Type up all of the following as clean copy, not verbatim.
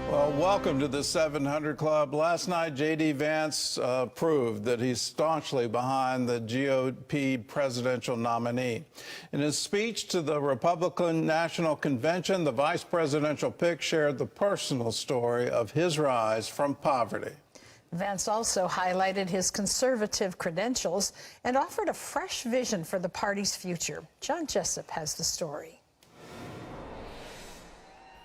Well, welcome to the 700 Club. Last night, J.D. Vance proved that he's staunchly behind the GOP presidential nominee. In his speech to the Republican National Convention, the vice presidential pick shared the personal story of his rise from poverty. Vance also highlighted his conservative credentials and offered a fresh vision for the party's future. John Jessup has the story.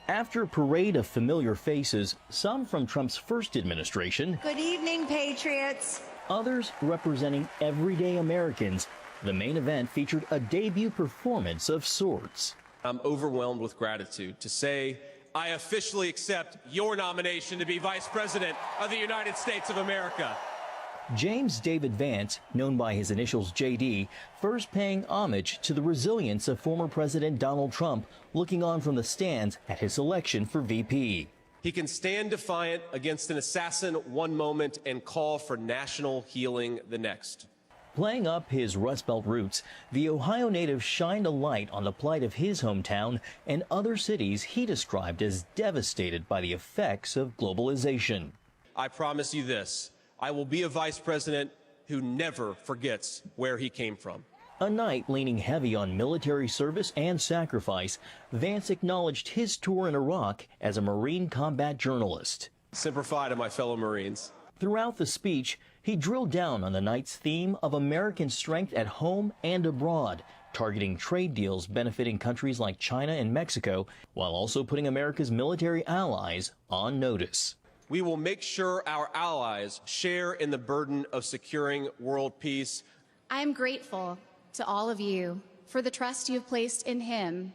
After a parade of familiar faces, some from Trump's first administration. Good evening, patriots. Others representing everyday Americans, the main event featured a debut performance of sorts. I'm overwhelmed with gratitude to say I officially accept your nomination to be Vice President of the United States of America. James David Vance, known by his initials JD, first paying homage to the resilience of former President Donald Trump, looking on from the stands at his election for VP. He can stand defiant against an assassin one moment and call for national healing the next. Playing up his Rust Belt roots, the Ohio native shined a light on the plight of his hometown and other cities he described as devastated by the effects of globalization. I promise you this. I will be a vice president who never forgets where he came from. A night leaning heavy on military service and sacrifice, Vance acknowledged his tour in Iraq as a Marine combat journalist. Semper Fi to my fellow Marines. Throughout the speech, he drilled down on the night's theme of American strength at home and abroad, targeting trade deals benefiting countries like China and Mexico, while also putting America's military allies on notice. We will make sure our allies share in the burden of securing world peace. I am grateful to all of you for the trust you have placed in him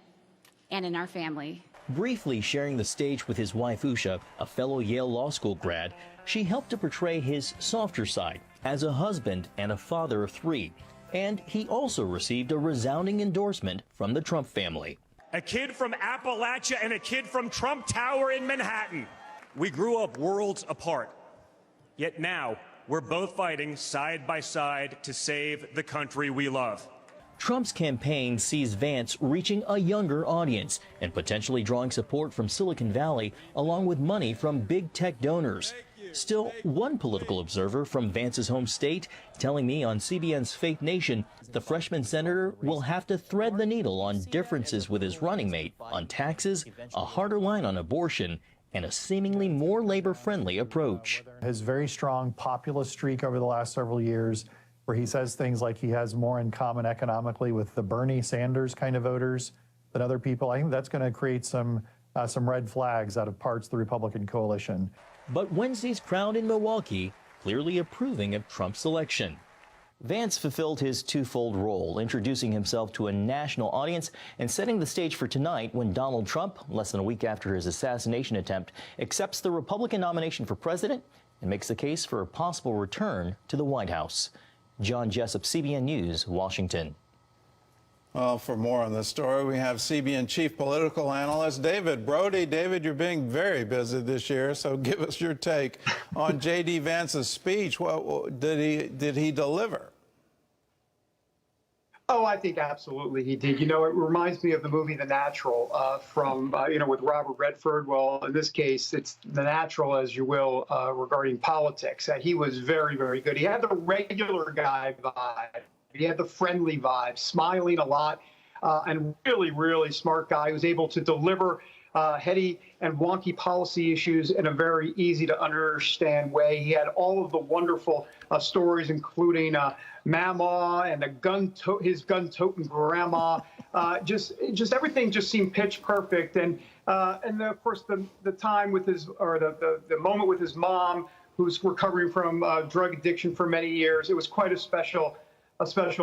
and in our family. Briefly sharing the stage with his wife Usha, a fellow Yale Law School grad, she helped to portray his softer side as a husband and a father of three. And he also received a resounding endorsement from the Trump family. A kid from Appalachia and a kid from Trump Tower in Manhattan. We grew up worlds apart, yet now we're both fighting side by side to save the country we love. Trump's campaign sees Vance reaching a younger audience and potentially drawing support from Silicon Valley, along with money from big tech donors. Still, one political observer from Vance's home state telling me on CBN's Faith Nation the freshman senator will have to thread the needle on differences with his running mate on taxes, a harder line on abortion, and a seemingly more labor-friendly approach. His very strong populist streak over the last several years, where he says things like he has more in common economically with the Bernie Sanders kind of voters than other people, I think that's going to create some red flags out of parts of the Republican coalition. But Wednesday's crowd in Milwaukee clearly approving of Trump's election. Vance fulfilled his twofold role, introducing himself to a national audience and setting the stage for tonight when Donald Trump, less than a week after his assassination attempt, accepts the Republican nomination for president and makes the case for a possible return to the White House. John Jessup, CBN News, Washington. Well, for more on this story, we have CBN chief political analyst David Brody. David, you're being very busy this year, so give us your take on J.D. Vance's speech. What did he deliver? Oh, I think absolutely he did. You know, it reminds me of the movie The Natural from, with Robert Redford. Well, in this case, it's The Natural, as you will, regarding politics. He was very, very good. He had the regular guy vibe. He had the friendly vibe, smiling a lot, and really, really smart guy who was able to deliver heady and wonky policy issues in a very easy to understand way. He had all of the wonderful stories, including Mama and his gun-toting grandma. Just everything just seemed pitch perfect. And then, of course, the time with the moment with his mom, who's recovering from drug addiction for many years. It was quite a special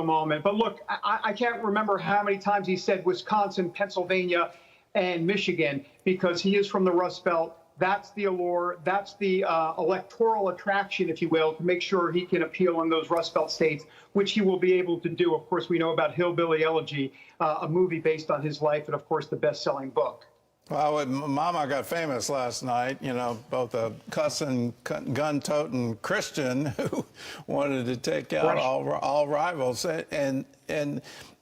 moment. But look, I can't remember how many times he said Wisconsin, Pennsylvania, and Michigan, because he is from the Rust Belt. That's the allure. That's the electoral attraction, if you will, to make sure he can appeal in those Rust Belt states, which he will be able to do. Of course, we know about Hillbilly Elegy, a movie based on his life, and, of course, the best-selling book. Well, Mama got famous last night, you know, both a cussing, gun-toting Christian who wanted to take out all rivals.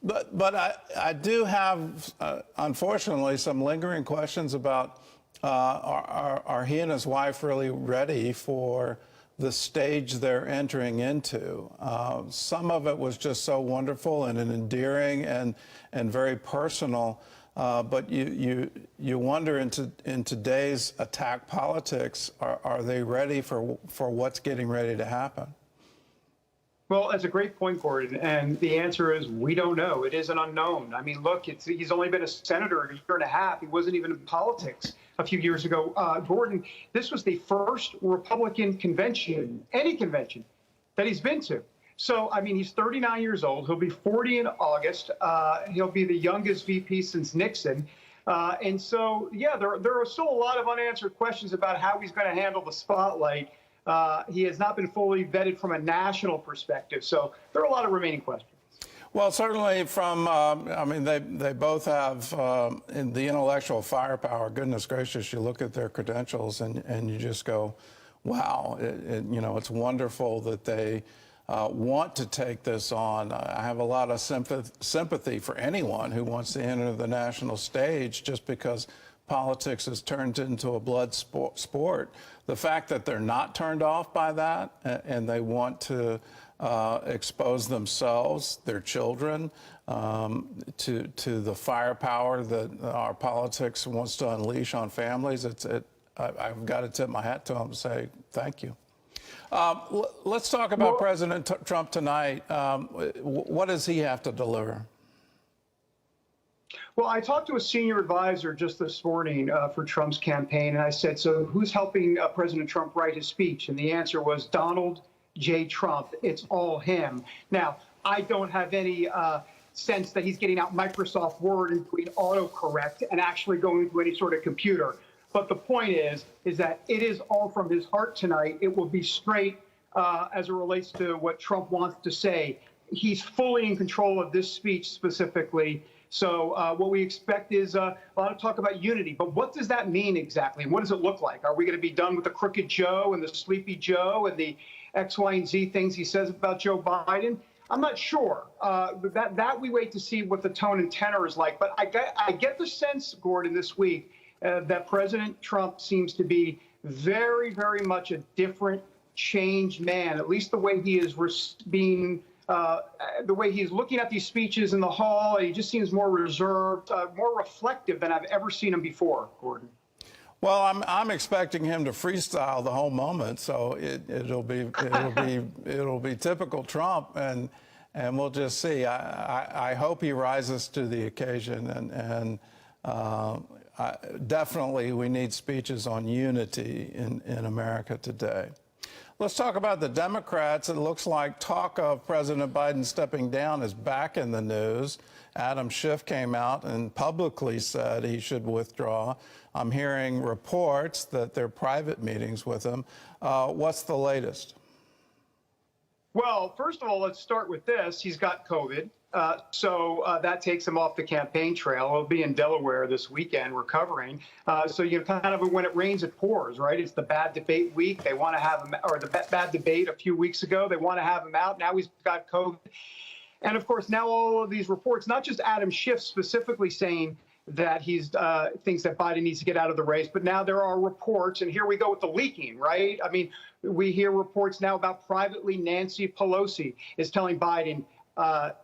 But I do have, unfortunately, some lingering questions about Are he and his wife really ready for the stage they're entering into? Some of it was just so wonderful and endearing and very personal. But you wonder in today's attack politics, are they ready for what's getting ready to happen? Well, that's a great point, Gordon. And the answer is we don't know. It is an unknown. I mean, look, he's only been a senator a year and a half. He wasn't even in politics a few years ago. Gordon, this was the first Republican convention, any convention, that he's been to. So, I mean, he's 39 years old. He'll be 40 in August. He'll be the youngest VP since Nixon. And so, yeah, there are still a lot of unanswered questions about how he's going to handle the spotlight. He has not been fully vetted from a national perspective. So there are a lot of remaining questions. Well, certainly from, I mean, they both have in the intellectual firepower. Goodness gracious, you look at their credentials and you just go, wow, you know, it's wonderful that they want to take this on. I have a lot of sympathy for anyone who wants to enter the national stage just because politics has turned into a blood sport. The fact that they're not turned off by that and they want to expose themselves, their children, to the firepower that our politics wants to unleash on families, I've got to tip my hat to them and say thank you. Let's talk about President Trump tonight. What does he have to deliver? Well, I talked to a senior advisor just this morning for Trump's campaign, and I said, so who's helping President Trump write his speech? And the answer was Donald J. Trump. It's all him. Now, I don't have any sense that he's getting out Microsoft Word and doing autocorrect and actually going to any sort of computer. But the point is that it is all from his heart tonight. It will be straight as it relates to what Trump wants to say. He's fully in control of this speech specifically. So what we expect is a lot of talk about unity. But what does that mean exactly? And what does it look like? Are we going to be done with the crooked Joe and the sleepy Joe and the X, Y, and Z things he says about Joe Biden? I'm not sure. That we wait to see what the tone and tenor is like. But I get the sense, Gordon, this week that President Trump seems to be very, very much a different, changed man, at least the way he is being the way he's looking at these speeches in the hall. He just seems more reserved, more reflective than I've ever seen him before, Gordon. Well, I'm expecting him to freestyle the whole moment, so it'll be typical Trump, and we'll just see. I hope he rises to the occasion, and definitely we need speeches on unity in America today. Let's talk about the Democrats. It looks like talk of President Biden stepping down is back in the news. Adam Schiff came out and publicly said he should withdraw. I'm hearing reports that there are private meetings with him. What's the latest? Well, first of all, let's start with this. He's got COVID. So that takes him off the campaign trail. He'll be in Delaware this weekend recovering. So you kind of, when it rains, it pours, right? It's the bad debate week. They want to have him, or the bad debate a few weeks ago. They want to have him out. Now he's got COVID. And of course, now all of these reports, not just Adam Schiff specifically saying that he's thinks that Biden needs to get out of the race, but now there are reports, and here we go with the leaking, right? I mean, we hear reports now about privately Nancy Pelosi is telling Biden,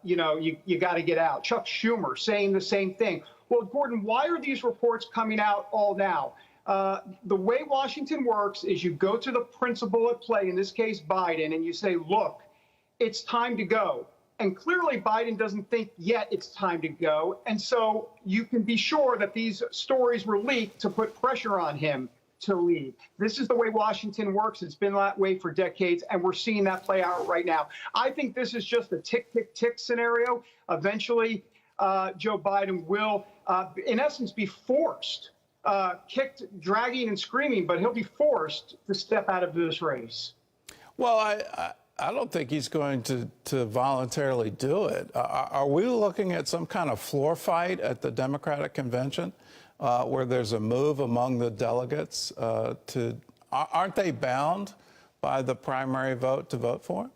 you know, you got to get out. Chuck Schumer saying the same thing. Well, Gordon, why are these reports coming out all now? The way Washington works is you go to the principal at play, in this case, Biden, and you say, look, it's time to go. And clearly Biden doesn't think yet it's time to go. And so you can be sure that these stories were leaked to put pressure on him to leave. This is the way Washington works. It's been that way for decades, and we're seeing that play out right now. I think this is just a tick, tick, tick scenario. Eventually, Joe Biden will, in essence, be forced, kicked, dragging, and screaming, but he'll be forced to step out of this race. Well, I don't think he's going to voluntarily do it. Are we looking at some kind of floor fight at the Democratic convention where there's a move among the delegates aren't they bound by the primary vote to vote for him?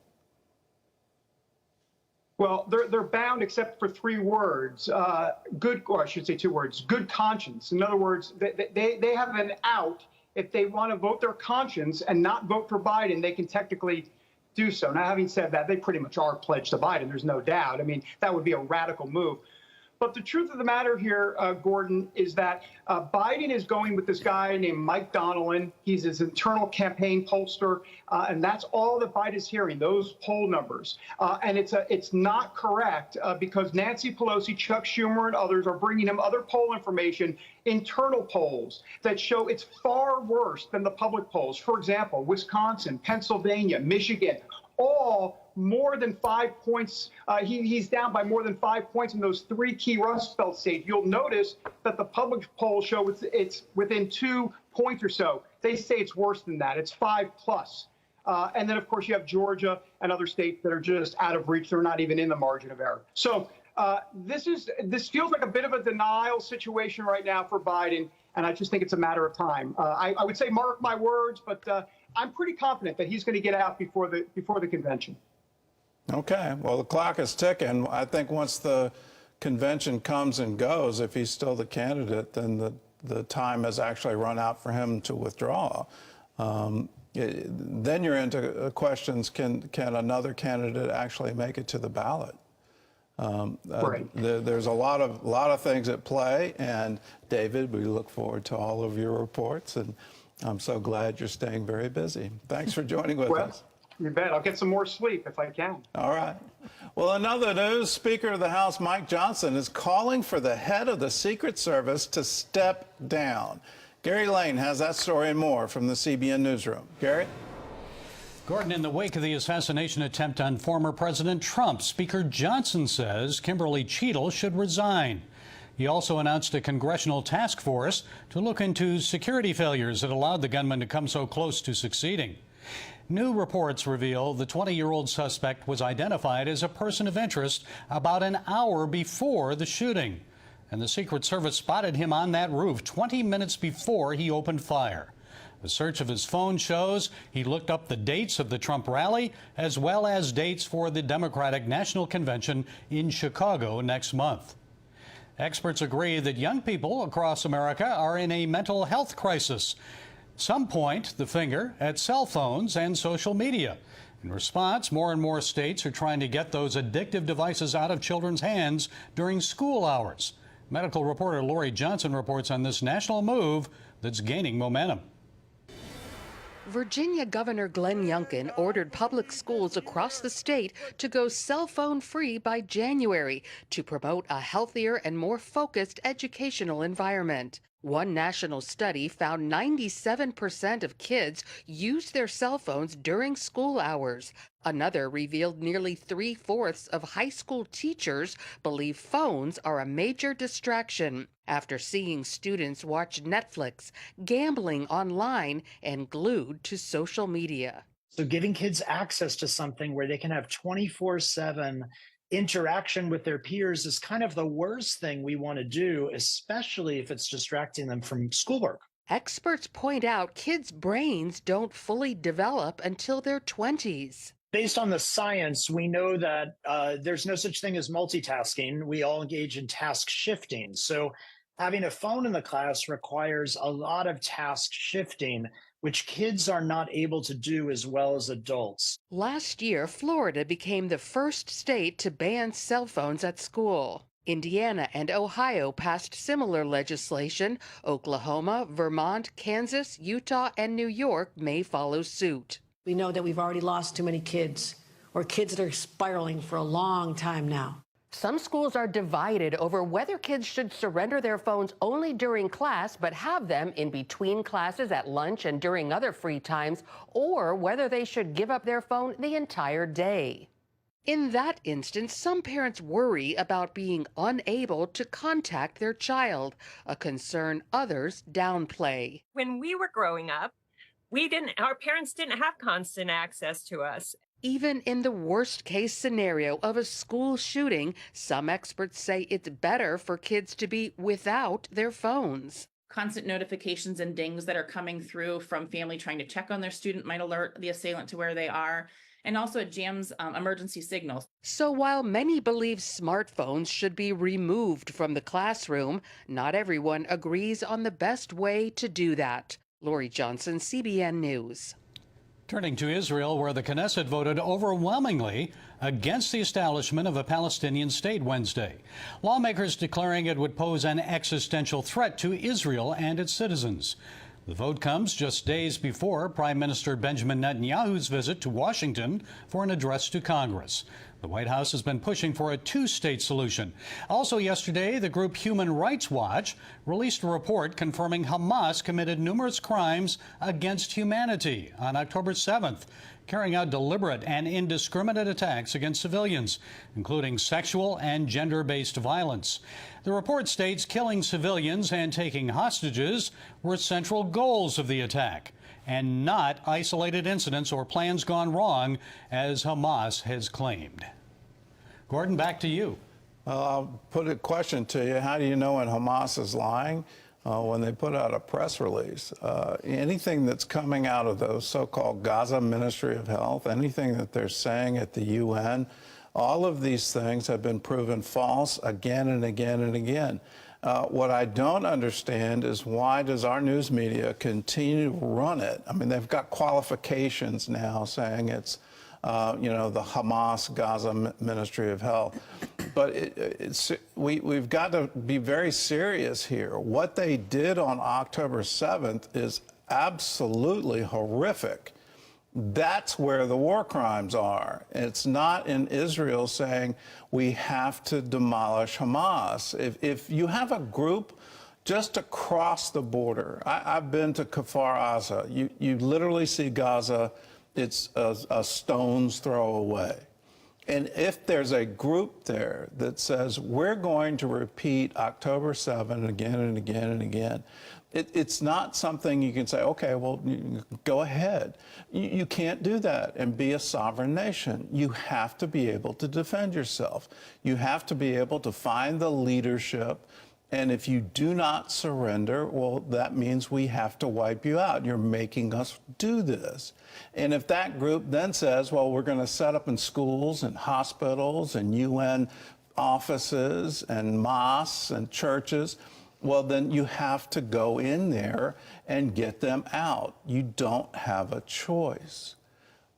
Well, they're bound except for 3 words. Good, or I should say 2 words. Good conscience. In other words, they have an out. If they want to vote their conscience and not vote for Biden, they can technically do so. Now, having said that, they pretty much are pledged to Biden. There's no doubt. I mean, that would be a radical move. But the truth of the matter here, Gordon, is that Biden is going with this guy named Mike Donnellan. He's his internal campaign pollster, and that's all that Biden is hearing, those poll numbers. And it's not correct because Nancy Pelosi, Chuck Schumer, and others are bringing him other poll information, internal polls that show it's far worse than the public polls. For example, Wisconsin, Pennsylvania, Michigan, all more than 5 points. He's down by more than 5 points in those 3 key Rust Belt states. You'll notice that the public polls show it's within 2 points or so. They say it's worse than that. It's 5+. And then, of course, you have Georgia and other states that are just out of reach. They're not even in the margin of error. So this feels like a bit of a denial situation right now for Biden, and I just think it's a matter of time. I would say mark my words, but I'm pretty confident that he's going to get out before the convention. Okay, well, the clock is ticking. I think once the convention comes and goes, if he's still the candidate, then the time has actually run out for him to withdraw. Then you're into questions, can another candidate actually make it to the ballot? Right. There's a lot of things at play, and David, we look forward to all of your reports, and I'm so glad you're staying very busy. Thanks for joining with us. You bet. I'll get some more sleep if I can. All right. Well, in other news, Speaker of the House Mike Johnson is calling for the head of the Secret Service to step down. Gary Lane has that story and more from the CBN Newsroom. Gary? Gordon, in the wake of the assassination attempt on former President Trump, Speaker Johnson says Kimberly Cheadle should resign. He also announced a congressional task force to look into security failures that allowed the gunman to come so close to succeeding. New reports reveal the 20-year-old suspect was identified as a person of interest about an hour before the shooting. And the Secret Service spotted him on that roof 20 minutes before he opened fire. A search of his phone shows he looked up the dates of the Trump rally as well as dates for the Democratic National Convention in Chicago next month. Experts agree that young people across America are in a mental health crisis. Some point the finger at cell phones and social media. In response, more and more states are trying to get those addictive devices out of children's hands during school hours. Medical reporter Lori Johnson reports on this national move that's gaining momentum. Virginia Governor Glenn Youngkin ordered public schools across the state to go cell phone free by January to promote a healthier and more focused educational environment. One national study found 97% of kids used their cell phones during school hours. Another revealed nearly 3/4 of high school teachers believe phones are a major distraction after seeing students watch Netflix, gambling online, and glued to social media. So giving kids access to something where they can have 24/7 interaction with their peers is kind of the worst thing we want to do, especially if it's distracting them from schoolwork. Experts point out kids' brains don't fully develop until their 20s. Based on the science, we know that there's no such thing as multitasking. We all engage in task shifting. So having a phone in the class requires a lot of task shifting, which kids are not able to do as well as adults. Last year, Florida became the first state to ban cell phones at school. Indiana and Ohio passed similar legislation. Oklahoma, Vermont, Kansas, Utah, and New York may follow suit. We know that we've already lost too many kids, or kids that are spiraling for a long time now. Some schools are divided over whether kids should surrender their phones only during class but have them in between classes, at lunch, and during other free times, or whether they should give up their phone the entire day. In that instance, some parents worry about being unable to contact their child, a concern others downplay. When we were growing up, our parents didn't have constant access to us. Even in the worst-case scenario of a school shooting, some experts say it's better for kids to be without their phones. Constant notifications and dings that are coming through from family trying to check on their student might alert the assailant to where they are. and also it jams emergency signals. So while many believe smartphones should be removed from the classroom, not everyone agrees on the best way to do that. Lori Johnson, CBN News. Turning to Israel, where the Knesset voted overwhelmingly against the establishment of a Palestinian state Wednesday. Lawmakers declaring it would pose an existential threat to Israel and its citizens. The vote comes just days before Prime Minister Benjamin Netanyahu's visit to Washington for an address to Congress. The White House has been pushing for a two-state solution. Also yesterday, the group Human Rights Watch released a report confirming Hamas committed numerous crimes against humanity on October 7th, carrying out deliberate and indiscriminate attacks against civilians, including sexual and gender-based violence. The report states killing civilians and taking hostages were central goals of the attack, and not isolated incidents or plans gone wrong, as Hamas has claimed. Gordon, back to you. I'll put a question to you. How do you know when Hamas is lying? When they put out a press release. Anything that's coming out of those so-called Gaza Ministry of Health, anything that they're saying at the UN, all of these things have been proven false again and again and again. What I don't understand is why does our news media continue to run it? I mean, they've got qualifications now saying it's, the Hamas Gaza Ministry of Health. But we've got to be very serious here. What they did on October 7th is absolutely horrific. That's where the war crimes are. It's not in Israel saying we have to demolish Hamas. If you have a group just across the border, I've been to Kfar Aza. You literally see Gaza, it's a stone's throw away. And if there's a group there that says we're going to repeat October 7 again and again and again, it's not something you can say, okay, well, go ahead. You can't do that and be a sovereign nation. You have to be able to defend yourself. You have to be able to find the leadership. And if you do not surrender, well, that means we have to wipe you out. You're making us do this. And if that group then says, well, we're going to set up in schools and hospitals and UN offices and mosques and churches, well, then you have to go in there and get them out. You don't have a choice.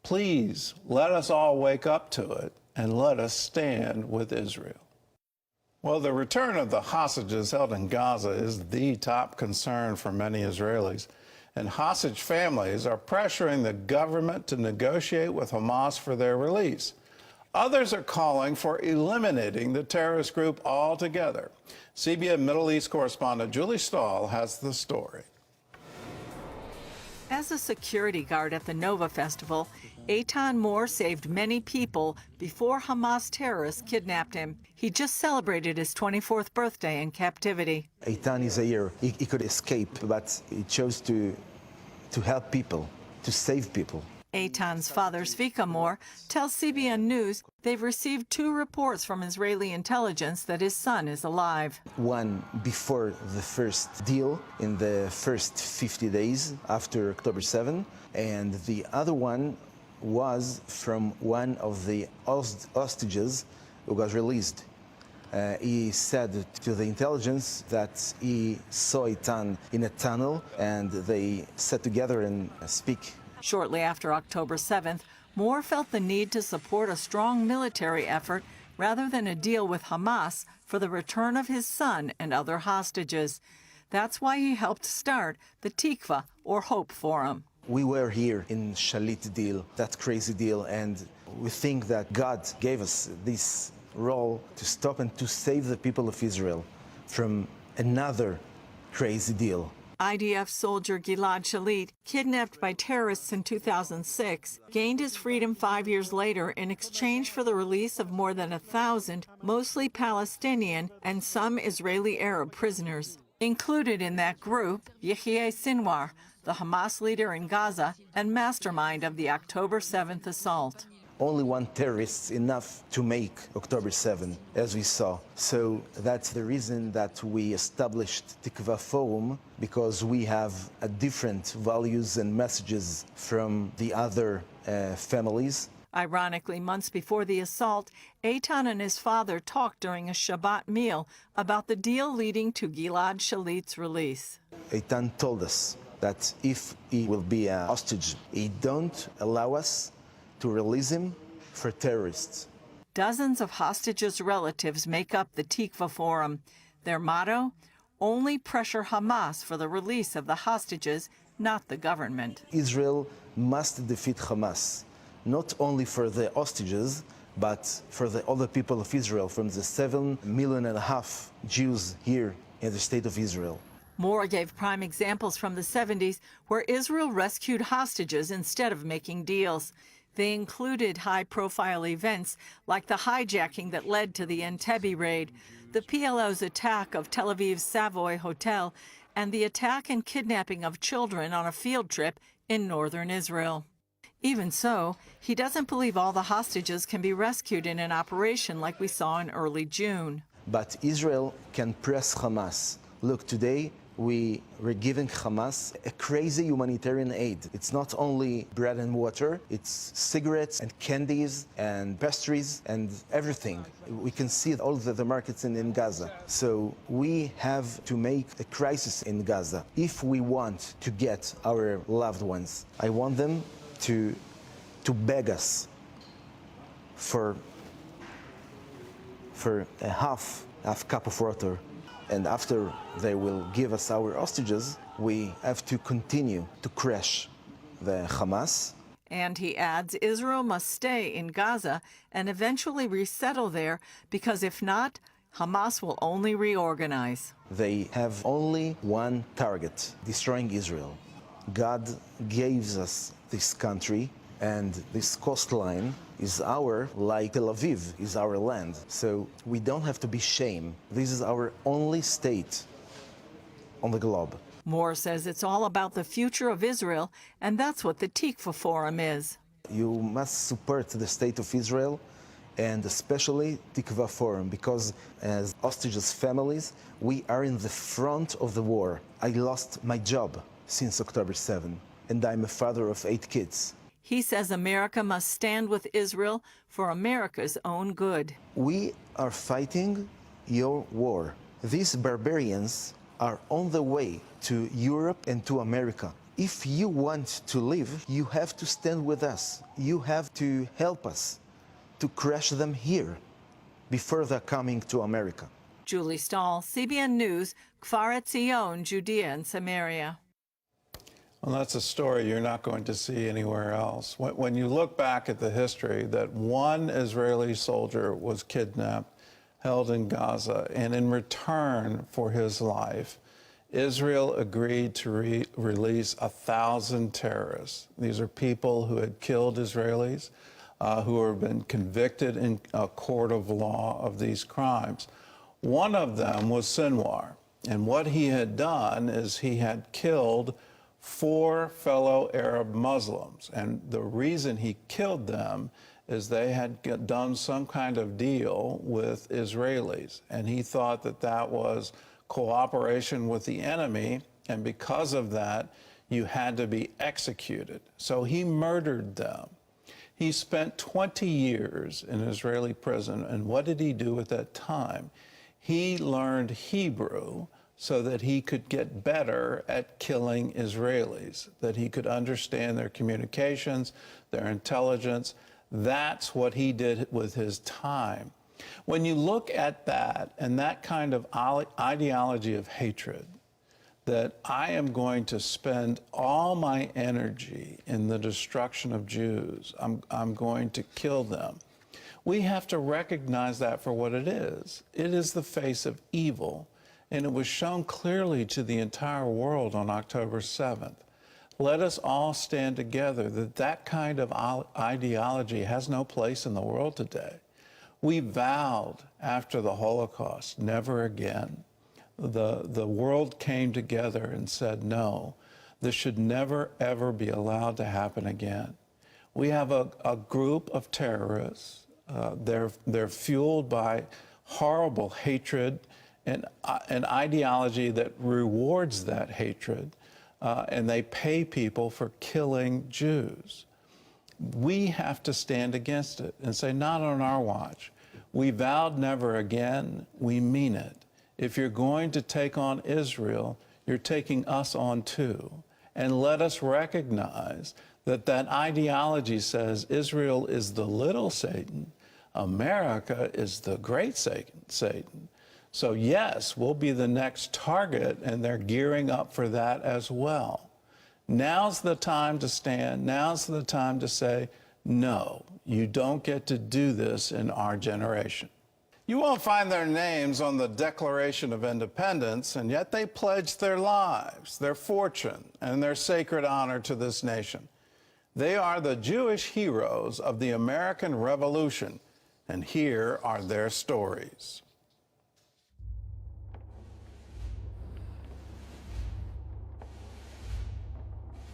Please let us all wake up to it and let us stand with Israel. Well, the return of the hostages held in Gaza is the top concern for many Israelis, and hostage families are pressuring the government to negotiate with Hamas for their release. Others are calling for eliminating the terrorist group altogether. CBN Middle East correspondent Julie Stahl has the story. As a security guard at the Nova Festival, Eitan Moore saved many people before Hamas terrorists kidnapped him. He just celebrated his 24th birthday in captivity. Eitan is a hero. He could escape, but he chose to help people, to save people. Eitan's father, Zvika Moore, tells CBN News they've received 2 reports from Israeli intelligence that his son is alive. One before the first deal in the first 50 days after October 7, and the other one was from one of the hostages who got released. He said to the intelligence that he saw Eitan in a tunnel and they sat together and speak. Shortly after October 7th, Moore felt the need to support a strong military effort rather than a deal with Hamas for the return of his son and other hostages. That's why he helped start the Tikva, or Hope Forum. We were here in Shalit deal, that crazy deal, and we think that God gave us this role to stop and to save the people of Israel from another crazy deal. IDF soldier Gilad Shalit, kidnapped by terrorists in 2006, gained his freedom 5 years later in exchange for the release of more than 1,000, mostly Palestinian and some Israeli Arab prisoners. Included in that group, Yehia Sinwar, the Hamas leader in Gaza and mastermind of the October 7th assault. Only one terrorist enough to make October 7, as we saw. So that's the reason that we established Tikva Forum, because we have different values and messages from the other families. Ironically, months before the assault, Eitan and his father talked during a Shabbat meal about the deal leading to Gilad Shalit's release. Eitan told us that if he will be a hostage, he don't allow us to release him for terrorists. Dozens of hostages' relatives make up the Tikva Forum. Their motto? Only pressure Hamas for the release of the hostages, not the government. Israel must defeat Hamas, not only for the hostages, but for the other people of Israel, from the 7.5 million Jews here in the state of Israel. Moore gave prime examples from the 70s where Israel rescued hostages instead of making deals. They included high-profile events like the hijacking that led to the Entebbe raid, the PLO's attack of Tel Aviv's Savoy Hotel, and the attack and kidnapping of children on a field trip in northern Israel. Even so, he doesn't believe all the hostages can be rescued in an operation like we saw in early June. But Israel can press Hamas. Look, today we were giving Hamas a crazy humanitarian aid. It's not only bread and water, it's cigarettes and candies and pastries and everything. We can see all the markets in Gaza. So we have to make a crisis in Gaza. If we want to get our loved ones, I want them to beg us for a half cup of water. And after they will give us our hostages, we have to continue to crush the Hamas. And he adds Israel must stay in Gaza and eventually resettle there, because if not, Hamas will only reorganize. They have only one target: destroying Israel. God gave us this country, and this coastline is like Tel Aviv is our land. So we don't have to be ashamed. This is our only state on the globe. Moore says it's all about the future of Israel, and that's what the Tikva Forum is. You must support the state of Israel, and especially Tikva Forum, because as hostages families, we are in the front of the war. I lost my job since October 7, and I'm a father of 8 kids. He says America must stand with Israel for America's own good. We are fighting your war. These barbarians are on the way to Europe and to America. If you want to live, you have to stand with us. You have to help us to crush them here before they're coming to America. Julie Stahl, CBN News, Kfar Etzion, Judea and Samaria. Well, that's a story you're not going to see anywhere else. When you look back at the history, that one Israeli soldier was kidnapped, held in Gaza, and in return for his life, Israel agreed to release 1,000 terrorists. These are people who had killed Israelis, who have been convicted in a court of law of these crimes. One of them was Sinwar, and what he had done is he had killed 4 fellow Arab Muslims, and the reason he killed them is they had done some kind of deal with Israelis, and he thought that that was cooperation with the enemy, and because of that, you had to be executed. So he murdered them. He spent 20 years in Israeli prison, and what did he do at that time? He learned Hebrew so that he could get better at killing Israelis, that he could understand their communications, their intelligence. That's what he did with his time. When you look at that and that kind of ideology of hatred, that I am going to spend all my energy in the destruction of Jews, I'm going to kill them, we have to recognize that for what it is. It is the face of evil. And it was shown clearly to the entire world on October 7th. Let us all stand together that that kind of ideology has no place in the world today. We vowed after the Holocaust, never again. The world came together and said, no, this should never, ever be allowed to happen again. We have a group of terrorists. They're fueled by horrible hatred and an ideology that rewards that hatred, and they pay people for killing Jews. We have to stand against it and say, not on our watch. We vowed never again. We mean it. If you're going to take on Israel, you're taking us on too. And let us recognize that that ideology says Israel is the little Satan, America is the great Satan. So yes, we'll be the next target, and they're gearing up for that as well. Now's the time to stand. Now's the time to say, no, you don't get to do this in our generation. You won't find their names on the Declaration of Independence, and yet they pledged their lives, their fortune, and their sacred honor to this nation. They are the Jewish heroes of the American Revolution, and here are their stories.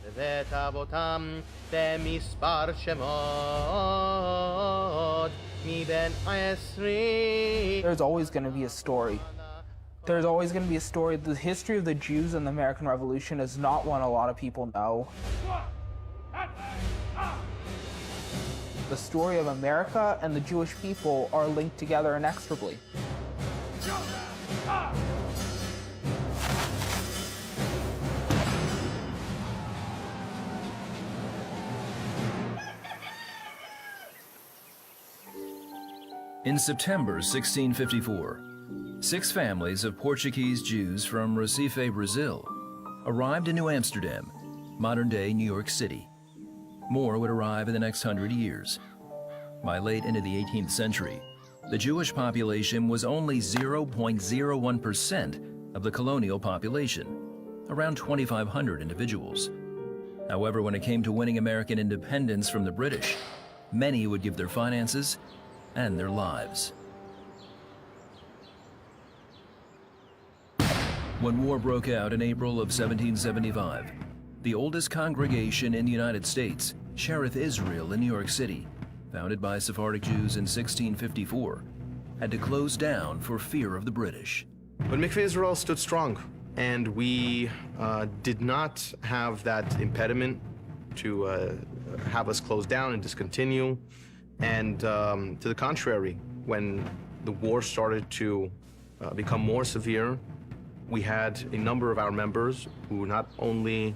בבית אבותם במספר שמות מבין 20. There's always going to be a story. There's always going to be a story. The history of the Jews and the American Revolution is not one a lot of people know. The story of America and the Jewish people are linked together inextricably. In September 1654, 6 families of Portuguese Jews from Recife, Brazil, arrived in New Amsterdam, modern-day New York City. More would arrive in the next 100 years. By late into the 18th century, the Jewish population was only 0.01% of the colonial population, around 2,500 individuals. However, when it came to winning American independence from the British, many would give their finances and their lives. When war broke out in April of 1775, the oldest congregation in the United States, Cherith Israel in New York City, founded by Sephardic Jews in 1654, had to close down for fear of the British. But Mikveh Israel stood strong, and we did not have that impediment to have us close down and discontinue. And to the contrary, when the war started to become more severe, we had a number of our members who not only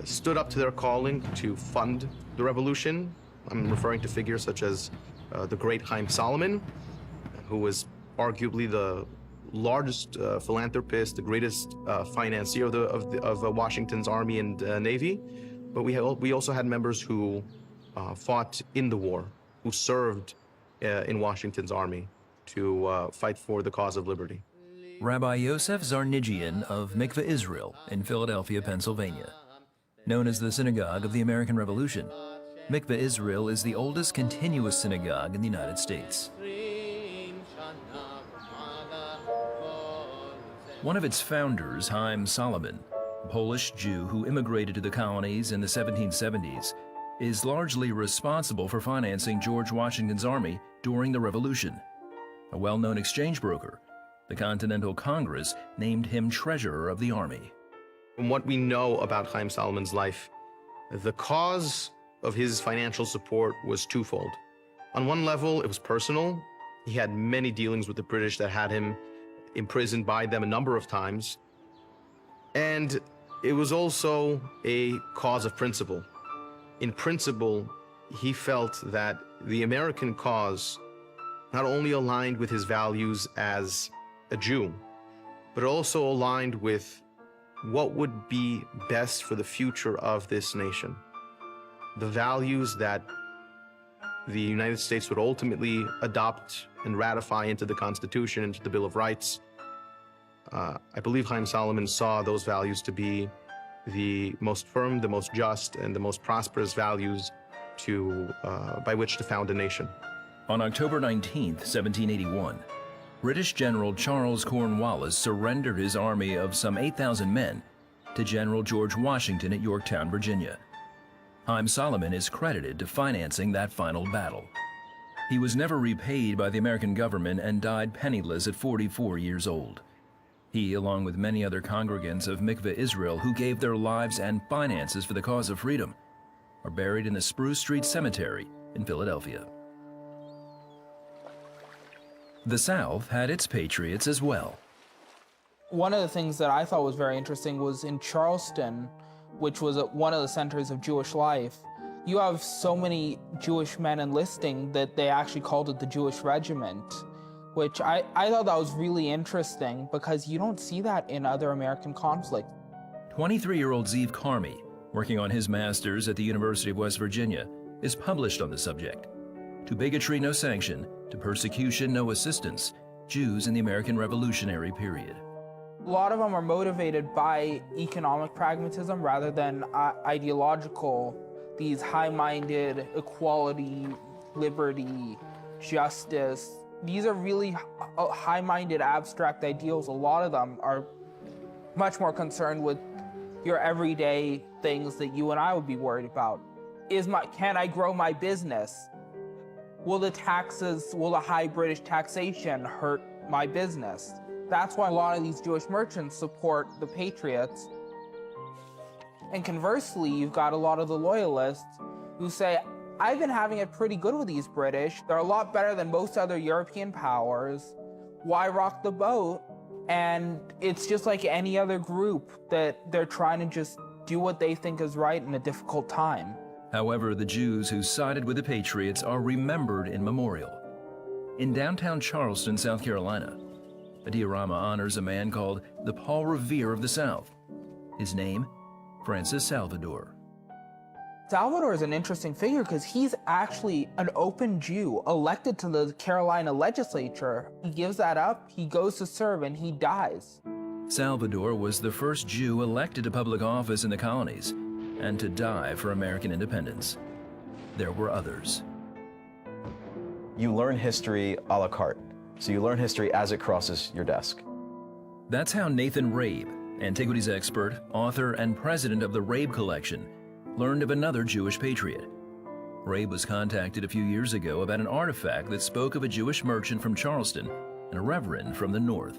stood up to their calling to fund the revolution. I'm referring to figures such as the great Chaim Solomon, who was arguably the largest philanthropist, the greatest financier of Washington's Army and Navy. But we also had members who fought in the war, who served in Washington's army to fight for the cause of liberty. Rabbi Yosef Zarnigian of Mikveh Israel in Philadelphia, Pennsylvania. Known as the Synagogue of the American Revolution, Mikveh Israel is the oldest continuous synagogue in the United States. One of its founders, Chaim Solomon, a Polish Jew who immigrated to the colonies in the 1770s, is largely responsible for financing George Washington's army during the Revolution. A well-known exchange broker, the Continental Congress named him treasurer of the army. From what we know about Chaim Solomon's life, the cause of his financial support was twofold. On one level, it was personal. He had many dealings with the British that had him imprisoned by them a number of times. And it was also a cause of principle. In principle, he felt that the American cause not only aligned with his values as a Jew, but also aligned with what would be best for the future of this nation. The values that the United States would ultimately adopt and ratify into the Constitution, into the Bill of Rights. I believe Chaim Solomon saw those values to be the most firm, the most just, and the most prosperous values by which to found a nation. On October 19, 1781, British General Charles Cornwallis surrendered his army of some 8,000 men to General George Washington at Yorktown, Virginia. Chaim Solomon is credited to financing that final battle. He was never repaid by the American government and died penniless at 44 years old. He, along with many other congregants of Mikveh Israel who gave their lives and finances for the cause of freedom, are buried in the Spruce Street Cemetery in Philadelphia. The South had its patriots as well. One of the things that I thought was very interesting was in Charleston, which was one of the centers of Jewish life. You have so many Jewish men enlisting that they actually called it the Jewish Regiment, which I thought that was really interesting because you don't see that in other American conflicts. 23-year-old Zeev Carmi, working on his master's at the University of West Virginia, is published on the subject. To bigotry, no sanction. To persecution, no assistance. Jews in the American Revolutionary period. A lot of them are motivated by economic pragmatism rather than ideological, these high-minded equality, liberty, justice. These are really high-minded abstract ideals. A lot of them are much more concerned with your everyday things that you and I would be worried about. Can I grow my business? Will the high British taxation hurt my business? That's why a lot of these Jewish merchants support the patriots. And conversely, you've got a lot of the loyalists who say, I've been having it pretty good with these British. They're a lot better than most other European powers. Why rock the boat? And it's just like any other group that they're trying to just do what they think is right in a difficult time. However, the Jews who sided with the patriots are remembered in memorial. In downtown Charleston, South Carolina, a diorama honors a man called the Paul Revere of the South. His name, Francis Salvador. Salvador is an interesting figure because he's actually an open Jew elected to the Carolina legislature. He gives that up, he goes to serve, and he dies. Salvador was the first Jew elected to public office in the colonies and to die for American independence. There were others. You learn history a la carte. So you learn history as it crosses your desk. That's how Nathan Rabe, antiquities expert, author, and president of the Rabe Collection, learned of another Jewish patriot. Rabe was contacted a few years ago about an artifact that spoke of a Jewish merchant from Charleston and a reverend from the north.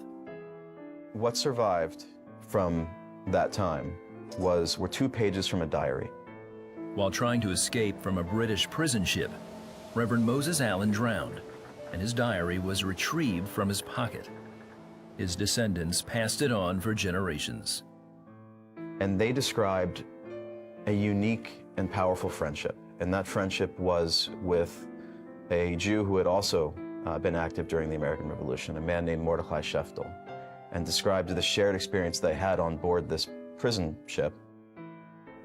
What survived from that time were 2 pages from a diary. While trying to escape from a British prison ship, Reverend Moses Allen drowned, and his diary was retrieved from his pocket. His descendants passed it on for generations. And they described a unique and powerful friendship. And that friendship was with a Jew who had also been active during the American Revolution, a man named Mordechai Sheftel, and described the shared experience they had on board this prison ship.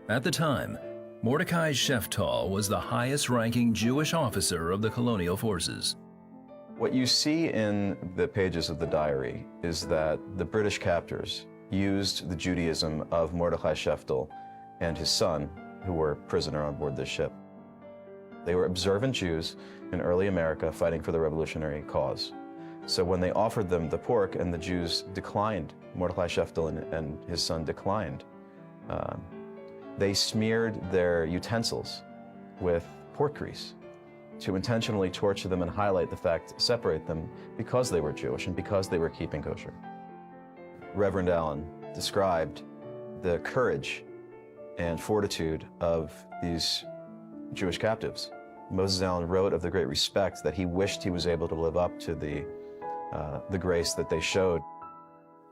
At the time, Mordechai Sheftel was the highest-ranking Jewish officer of the colonial forces. What you see in the pages of the diary is that the British captors used the Judaism of Mordechai Sheftel and his son, who were prisoner on board this ship. They were observant Jews in early America fighting for the revolutionary cause. So when they offered them the pork and the Jews declined, Mordechai Sheftel and his son declined, they smeared their utensils with pork grease to intentionally torture them and highlight the fact, separate them because they were Jewish and because they were keeping kosher. Reverend Allen described the courage and fortitude of these Jewish captives. Moses Allen wrote of the great respect that he wished he was able to live up to the grace that they showed.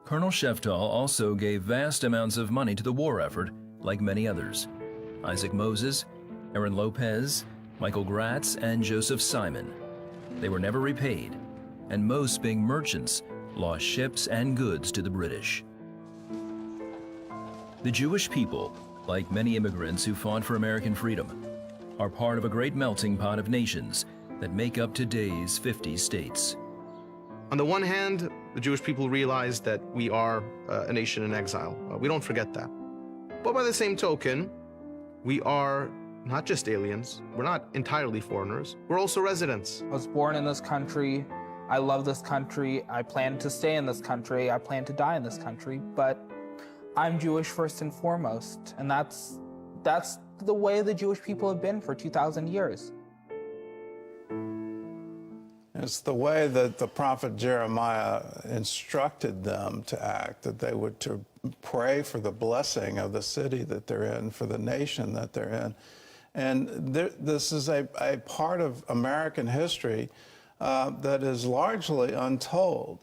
Colonel Sheftel also gave vast amounts of money to the war effort, like many others. Isaac Moses, Aaron Lopez, Michael Gratz, and Joseph Simon. They were never repaid, and most, being merchants, lost ships and goods to the British. The Jewish people, like many immigrants who fought for American freedom, are part of a great melting pot of nations that make up today's 50 states. On the one hand, the Jewish people realize that we are a nation in exile. We don't forget that. But by the same token, we are not just aliens. We're not entirely foreigners. We're also residents. I was born in this country. I love this country. I plan to stay in this country. I plan to die in this country. But I'm Jewish first and foremost. And that's the way the Jewish people have been for 2,000 years. It's the way that the prophet Jeremiah instructed them to act, that they would to pray for the blessing of the city that they're in, for the nation that they're in. And this is a part of American history that is largely untold.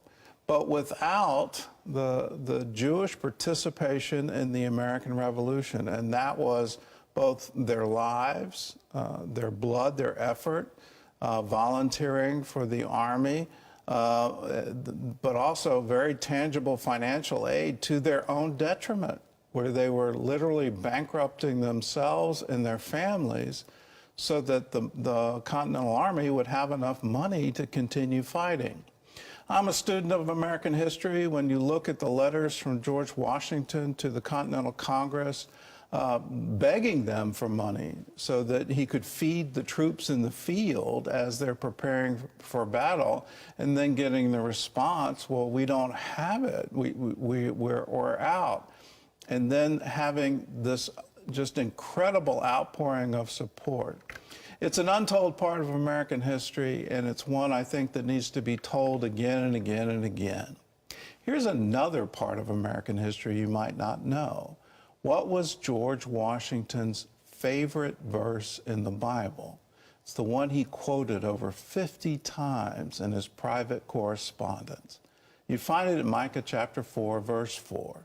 But without the Jewish participation in the American Revolution, and that was both their lives, their blood, their effort, volunteering for the army, but also very tangible financial aid to their own detriment, where they were literally bankrupting themselves and their families so that the Continental Army would have enough money to continue fighting. I'm a student of American history. When you look at the letters from George Washington to the Continental Congress, begging them for money so that he could feed the troops in the field as they're preparing for battle, and then getting the response, well, we don't have it, we're out. And then having this just incredible outpouring of support. It's an untold part of American history, and it's one I think that needs to be told again and again and again. Here's another part of American history you might not know. What was George Washington's favorite verse in the Bible? It's the one he quoted over 50 times in his private correspondence. You find it in Micah chapter 4, verse 4.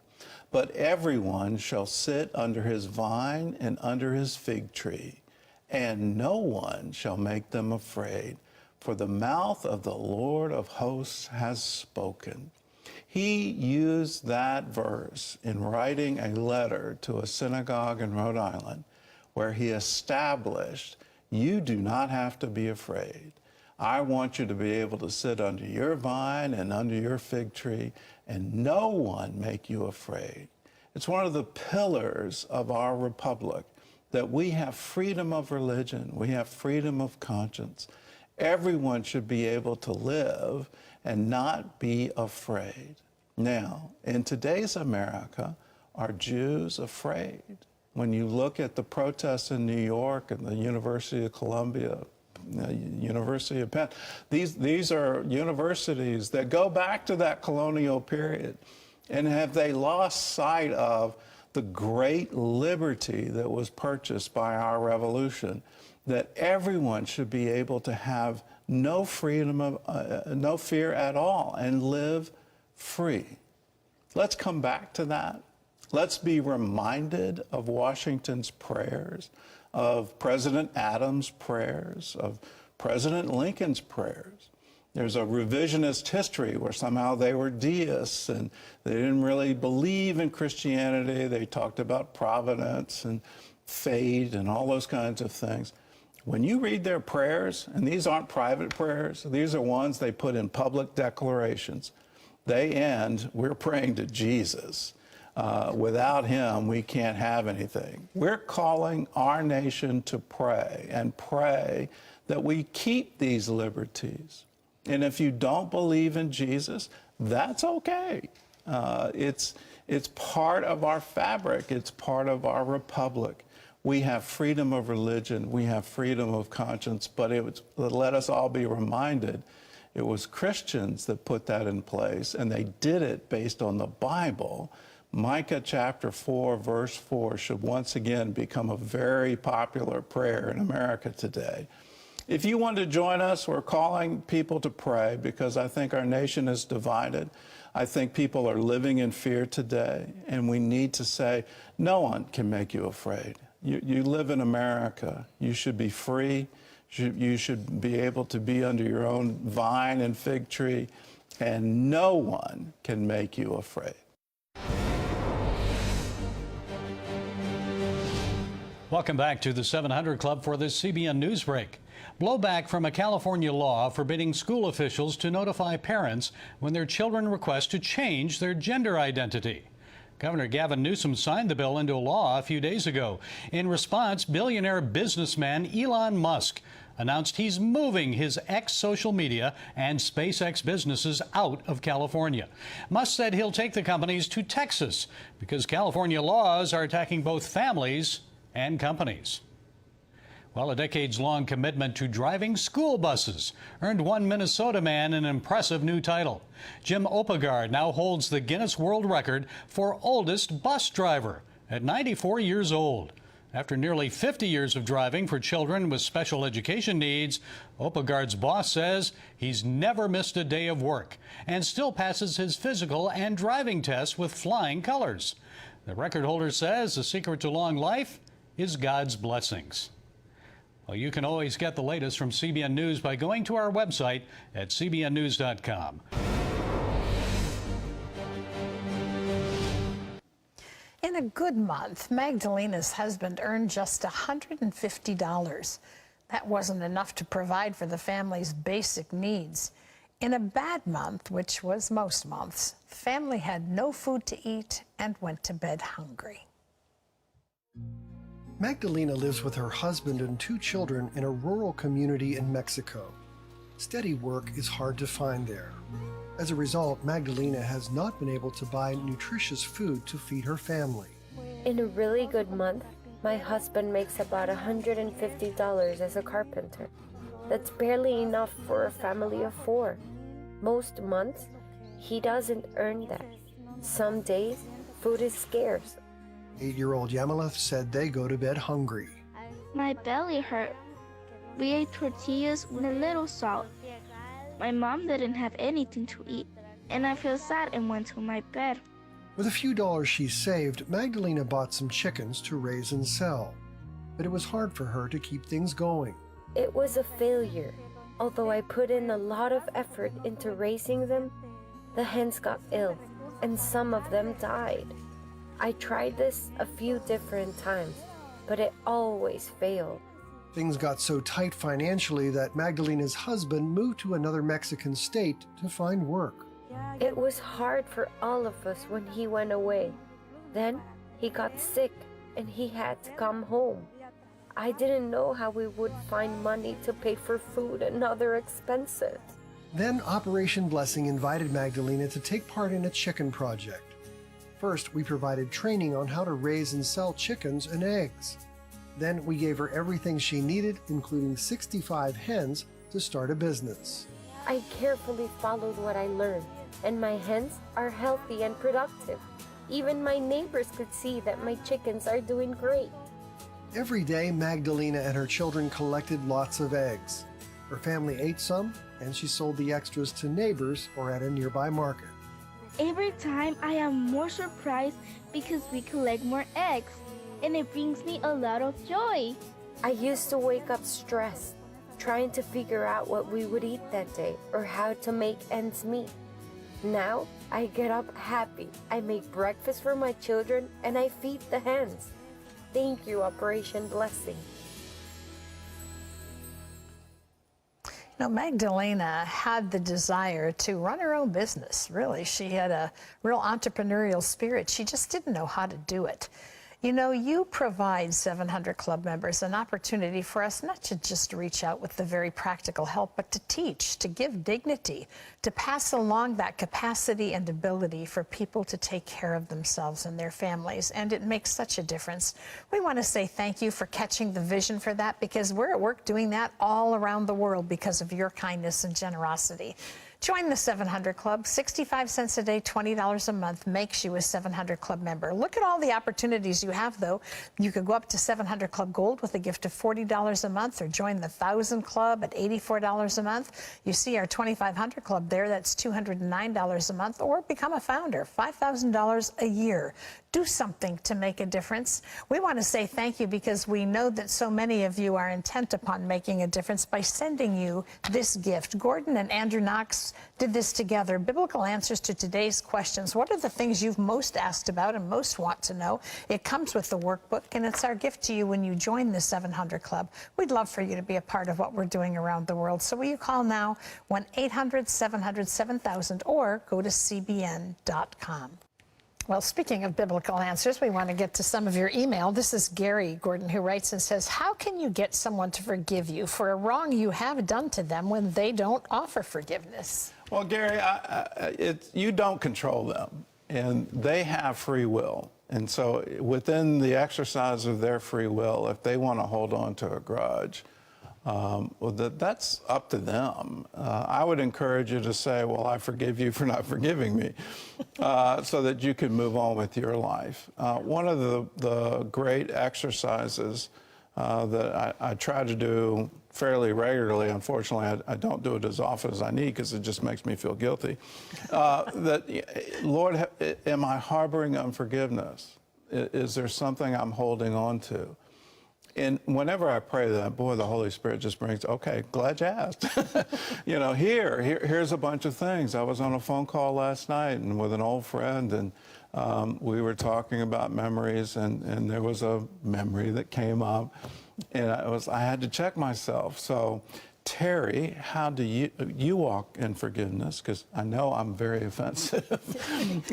But everyone shall sit under his vine and under his fig tree, and no one shall make them afraid, for the mouth of the Lord of hosts has spoken. He used that verse in writing a letter to a synagogue in Rhode Island, where he established, you do not have to be afraid. I want you to be able to sit under your vine and under your fig tree, and no one make you afraid. It's one of the pillars of our republic, that we have freedom of religion, we have freedom of conscience. Everyone should be able to live and not be afraid. Now, in today's America, are Jews afraid? When you look at the protests in New York and the University of Columbia, University of Penn, these are universities that go back to that colonial period. And have they lost sight of the great liberty that was purchased by our revolution, that everyone should be able to have no freedom of, no fear at all, and live free? Let's come back to that. Let's be reminded of Washington's prayers, of President Adams' prayers, of President Lincoln's prayers. There's a revisionist history where somehow they were deists and they didn't really believe in Christianity. They talked about providence and fate and all those kinds of things. When you read their prayers, and these aren't private prayers, these are ones they put in public declarations. They end, we're praying to Jesus. Without him, we can't have anything. We're calling our nation to pray, and pray that we keep these liberties. And if you don't believe in Jesus, that's okay. It's part of our fabric. It's part of our republic. We have freedom of religion. We have freedom of conscience. But let us all be reminded, it was Christians that put that in place, and they did it based on the Bible. Micah chapter 4, verse 4 should once again become a very popular prayer in America today. If you want to join us, we're calling people to pray because I think our nation is divided. I think people are living in fear today, and we need to say, no one can make you afraid. You live in America. You should be free. You should be able to be under your own vine and fig tree, and no one can make you afraid. Welcome back to the 700 Club for this CBN News Break. Blowback from a California law forbidding school officials to notify parents when their children request to change their gender identity. Governor Gavin Newsom signed the bill into law a few days ago. In response, billionaire businessman Elon Musk announced he's moving his X social media and SpaceX businesses out of California. Musk said he'll take the companies to Texas because California laws are attacking both families and companies. Well, a decades-long commitment to driving school buses earned one Minnesota man an impressive new title. Jim Opegard now holds the Guinness World Record for oldest bus driver at 94 years old. After nearly 50 years of driving for children with special education needs, OpaGuard's boss says he's never missed a day of work and still passes his physical and driving tests with flying colors. The record holder says the secret to long life is God's blessings. Well, you can always get the latest from CBN News by going to our website at cbnnews.com. In a good month, Magdalena's husband earned just $150. That wasn't enough to provide for the family's basic needs. In a bad month, which was most months, the family had no food to eat and went to bed hungry. Magdalena lives with her husband and 2 children in a rural community in Mexico. Steady work is hard to find there. As a result, Magdalena has not been able to buy nutritious food to feed her family. In a really good month, my husband makes about $150 as a carpenter. That's barely enough for a family of 4. Most months, he doesn't earn that. Some days, food is scarce. 8-year-old Yamaleth said they go to bed hungry. My belly hurt. We ate tortillas with a little salt. My mom didn't have anything to eat, and I feel sad and went to my bed. With a few dollars she saved, Magdalena bought some chickens to raise and sell. But it was hard for her to keep things going. It was a failure. Although I put in a lot of effort into raising them, the hens got ill, and some of them died. I tried this a few different times, but it always failed. Things got so tight financially that Magdalena's husband moved to another Mexican state to find work. It was hard for all of us when he went away. Then he got sick and he had to come home. I didn't know how we would find money to pay for food and other expenses. Then Operation Blessing invited Magdalena to take part in a chicken project. First, we provided training on how to raise and sell chickens and eggs. Then we gave her everything she needed, including 65 hens, to start a business. I carefully followed what I learned, and my hens are healthy and productive. Even my neighbors could see that my chickens are doing great. Every day, Magdalena and her children collected lots of eggs. Her family ate some, and she sold the extras to neighbors or at a nearby market. Every time I am more surprised because we collect more eggs, and it brings me a lot of joy. I used to wake up stressed, trying to figure out what we would eat that day or how to make ends meet. Now, I get up happy. I make breakfast for my children and I feed the hens. Thank you, Operation Blessing. You know, Magdalena had the desire to run her own business, really. She had a real entrepreneurial spirit. She just didn't know how to do it. You know, you provide 700 Club members an opportunity for us not to just reach out with the very practical help, but to teach, to give dignity, to pass along that capacity and ability for people to take care of themselves and their families. And it makes such a difference. We want to say thank you for catching the vision for that, because we're at work doing that all around the world because of your kindness and generosity. Join the 700 Club. 65 cents a day, $20 a month makes you a 700 Club member. Look at all the opportunities you have, though. You could go up to 700 Club Gold with a gift of $40 a month, or join the 1,000 Club at $84 a month. You see our 2,500 Club there, that's $209 a month, or become a founder, $5,000 a year. Do something to make a difference. We want to say thank you because we know that so many of you are intent upon making a difference by sending you this gift. Gordon and Andrew Knox did this together. Biblical answers to today's questions. What are the things you've most asked about and most want to know? It comes with the workbook, and it's our gift to you when you join the 700 Club. We'd love for you to be a part of what we're doing around the world. So will you call now, 1-800-700-7000, or go to cbn.com. Well, speaking of biblical answers, we want to get to some of your email. This is Gary Gordon, who writes and says, how can you get someone to forgive you for a wrong you have done to them when they don't offer forgiveness? Well, Gary, you don't control them, and they have free will. And so within the exercise of their free will, if they want to hold on to a grudge, well, that's up to them. I would encourage you to say, well, I forgive you for not forgiving me, so that you can move on with your life. One of the great exercises that I try to do fairly regularly, unfortunately, I don't do it as often as I need because it just makes me feel guilty, that, Lord, am I harboring unforgiveness? Is there something I'm holding on to? And whenever I pray that, boy, the Holy Spirit just brings, okay, glad you asked. You know, here's a bunch of things. I was on a phone call last night and with an old friend, and we were talking about memories, and there was a memory that came up, and I had to check myself. So, Terry, how do you walk in forgiveness? Because I know I'm very offensive. He's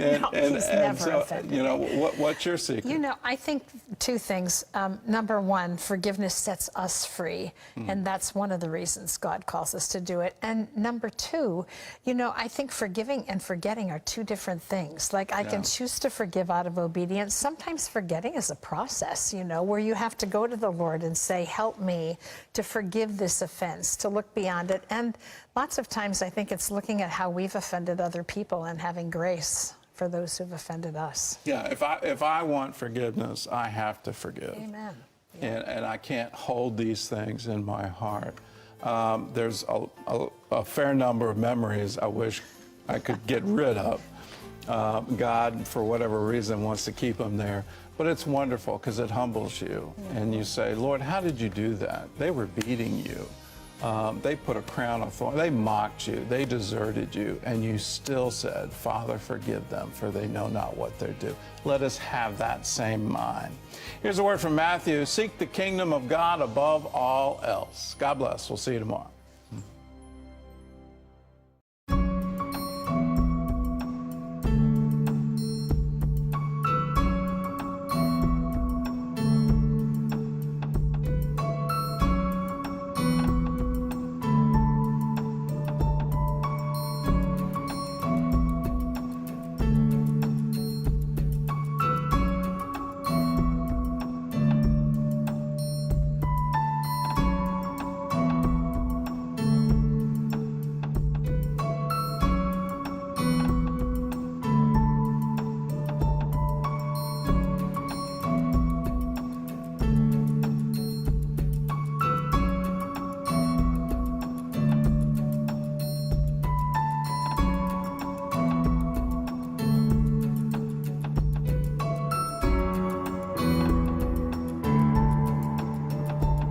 never offended. You know, what's your secret? You know, I think two things. Number one, forgiveness sets us free, and that's one of the reasons God calls us to do it. And number two, you know, I think forgiving and forgetting are two different things. Like, I can choose to forgive out of obedience. Sometimes forgetting is a process, you know, where you have to go to the Lord and say, help me to forgive this offense, to look beyond it. And lots of times I think it's looking at how we've offended other people and having grace for those who've offended us. Yeah, if I want forgiveness, I have to forgive. Amen. And I can't hold these things in my heart. There's a fair number of memories I wish I could get rid of. God, for whatever reason, wants to keep them there. But it's wonderful because it humbles you. And you say, Lord, how did you do that? They were beating you. They put a crown of thorns. They mocked you. They deserted you. And you still said, Father, forgive them, for they know not what they do. Let us have that same mind. Here's a word from Matthew. Seek the kingdom of God above all else. God bless. We'll see you tomorrow.